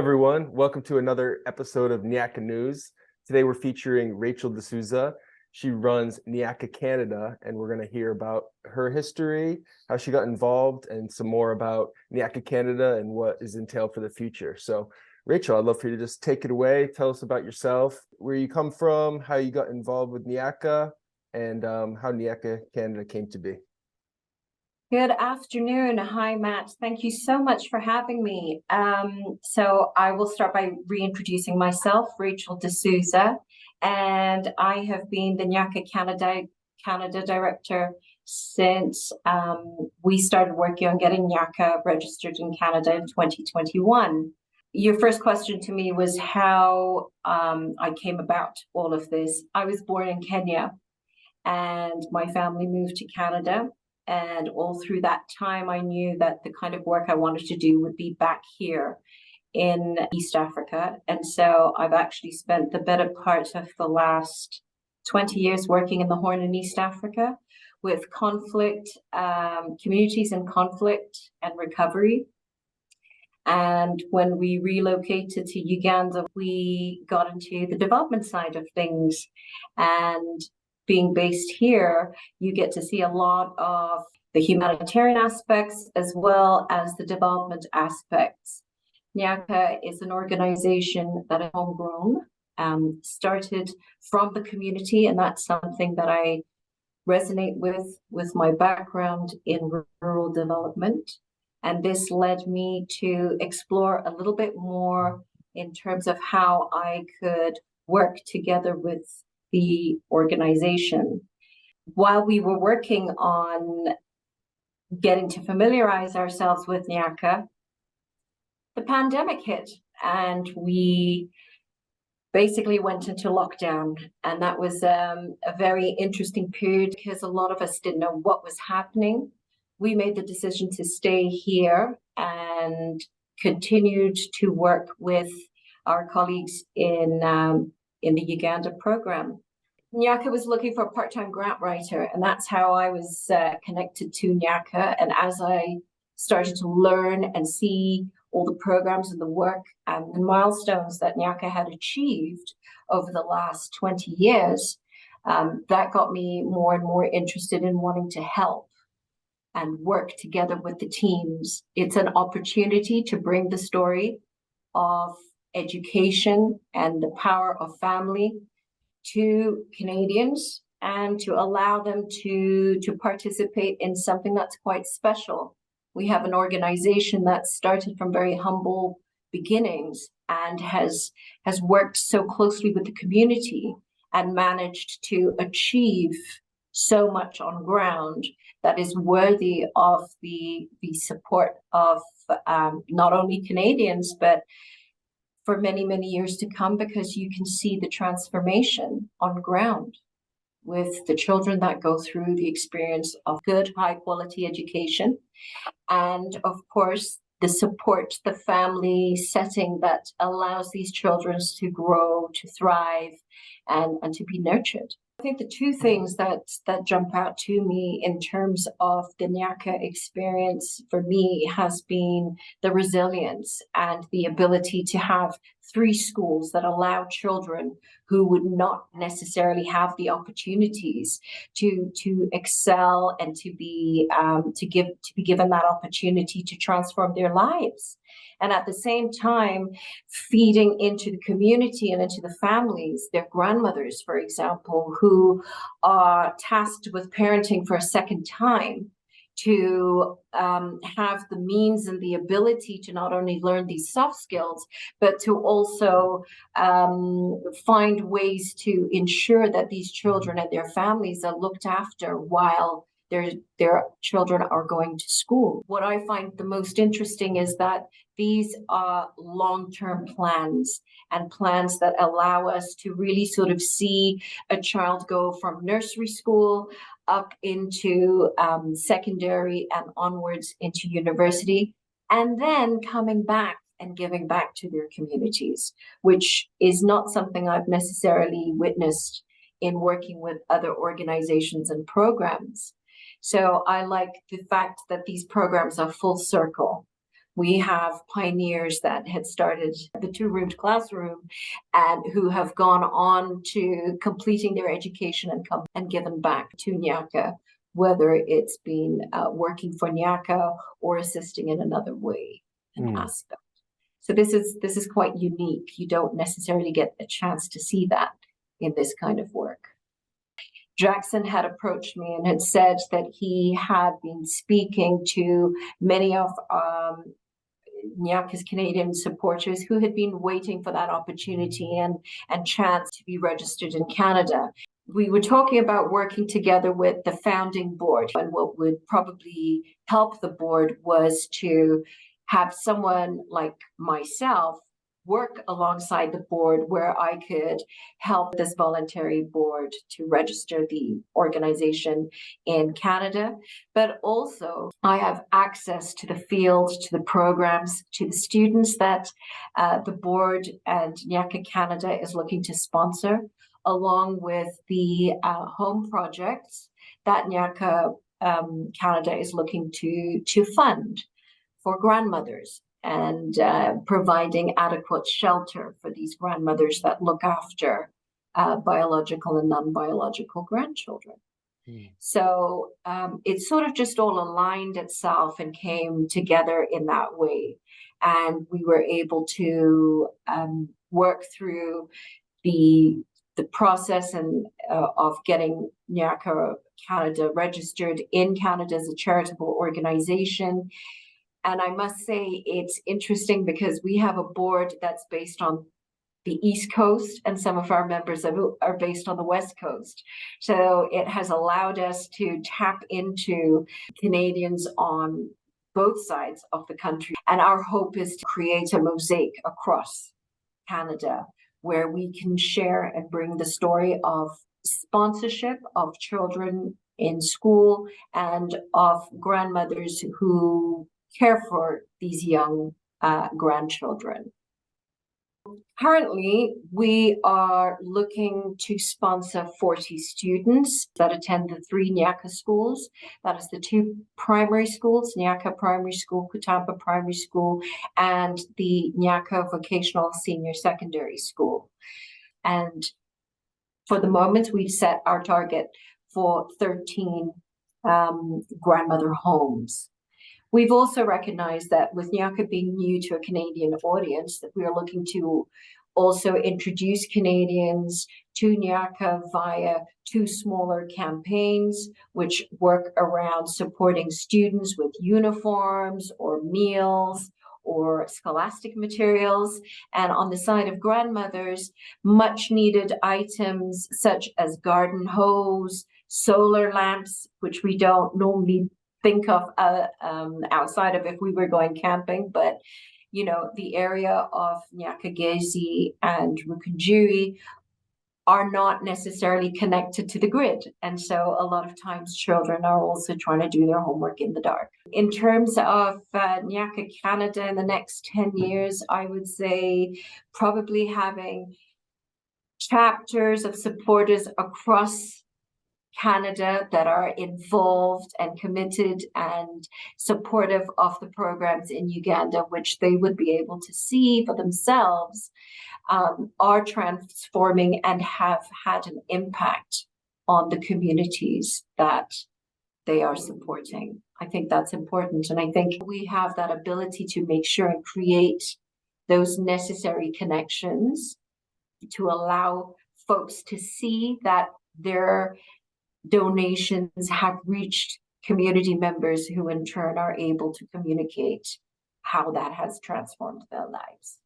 everyone. Welcome to another episode of Nyaka News. Today we're featuring Rachel Souza. She runs Nyaka Canada, and we're going to hear about her history, how she got involved, and some more about Nyaka Canada and what is entailed for the future. So, Rachel, I'd love for you to just take it away. Tell us about yourself, where you come from, how you got involved with Nyaka, and how Nyaka Canada came to be. Good afternoon. Hi, Matt. Thank you so much for having me. So I will start by reintroducing myself, Rachel Souza, and I have been the Nyaka Canada Director since we started working on getting Nyaka registered in Canada in 2021. Your first question to me was how I came about all of this. I was born in Kenya, and my family moved to Canada. And all through that time, I knew that the kind of work I wanted to do would be back here in East Africa. And so I've actually spent the better part of the last 20 years working in the Horn in East Africa with conflict, communities in conflict and recovery. And when we relocated to Uganda, we got into the development side of things. And being based here, you get to see a lot of the humanitarian aspects as well as the development aspects. Nyaka is an organization that is homegrown, started from the community, and that's something that I resonate with my background in rural development. And this led me to explore a little bit more in terms of how I could work together with the organization. While we were working on getting to familiarize ourselves with Nyaka, the pandemic hit, and we basically went into lockdown. And that was a very interesting period because a lot of us didn't know what was happening. We made the decision to stay here and continued to work with our colleagues in the Uganda program. Nyaka was looking for a part-time grant writer, and that's how I was connected to Nyaka. And as I started to learn and see all the programs and the work and the milestones that Nyaka had achieved over the last 20 years, that got me more and more interested in wanting to help and work together with the teams. It's an opportunity to bring the story of education and the power of family to Canadians and to allow them to participate in something that's quite special. We have an organization that started from very humble beginnings and has worked so closely with the community and managed to achieve so much on ground that is worthy of the support of not only Canadians, but for many, many years to come, because you can see the transformation on ground with the children that go through the experience of good, high quality education. And of course, the support, the family setting that allows these children to grow, to thrive, and to be nurtured. I think the two things that jump out to me in terms of the Nyaka experience for me has been the resilience and the ability to have 3 schools that allow children who would not necessarily have the opportunities to excel and to be given that opportunity to transform their lives. And at the same time, feeding into the community and into the families, their grandmothers, for example, who are tasked with parenting for a second time, to have the means and the ability to not only learn these soft skills, but to also find ways to ensure that these children and their families are looked after while their children are going to school. What I find the most interesting is that these are long-term plans, and plans that allow us to really sort of see a child go from nursery school up into secondary and onwards into university, and then coming back and giving back to their communities, which is not something I've necessarily witnessed in working with other organizations and programs. So I like the fact that these programs are full circle, We have pioneers that had started the two-roomed classroom and who have gone on to completing their education and come and given back to Nyaka, whether it's been working for Nyaka or assisting in another way and aspect. So this is quite unique. You don't necessarily get a chance to see that in this kind of work. Jackson had approached me and had said that he had been speaking to many of Nyaka's Canadian supporters who had been waiting for that opportunity and chance to be registered in Canada. We were talking about working together with the founding board, and what would probably help the board was to have someone like myself work alongside the board where I could help this voluntary board to register the organization in Canada. But also I have access to the field, to the programs, to the students that the board and Nyaka Canada is looking to sponsor, along with the home projects that Nyaka Canada is looking to fund for grandmothers and providing adequate shelter for these grandmothers that look after biological and non-biological grandchildren. So it sort of just all aligned itself and came together in that way. And we were able to work through the process and of getting Nyaka Canada registered in Canada as a charitable organization. And I must say it's interesting because we have a board that's based on the East Coast and some of our members are based on the West Coast. So it has allowed us to tap into Canadians on both sides of the country. And our hope is to create a mosaic across Canada where we can share and bring the story of sponsorship of children in school and of grandmothers who care for these young grandchildren. Currently, we are looking to sponsor 40 students that attend the 3 Nyaka schools. That is the 2 primary schools, Nyaka Primary School, Kutampa Primary School, and the Nyaka Vocational Senior Secondary School. And for the moment, we've set our target for 13 grandmother homes. We've also recognized that with Nyaka being new to a Canadian audience, that we are looking to also introduce Canadians to Nyaka via 2 smaller campaigns, which work around supporting students with uniforms or meals or scholastic materials. And on the side of grandmothers, much needed items such as garden hose, solar lamps, which we don't normally think of outside of if we were going camping, but you know, the area of Nyakagezi and Rukungiri are not necessarily connected to the grid. And so a lot of times children are also trying to do their homework in the dark. In terms of Nyaka Canada in the next 10 years, I would say probably having chapters of supporters across Canada that are involved and committed and supportive of the programs in Uganda, which they would be able to see for themselves, are transforming and have had an impact on the communities that they are supporting. I think that's important. And I think we have that ability to make sure and create those necessary connections to allow folks to see that their donations have reached community members who in turn are able to communicate how that has transformed their lives.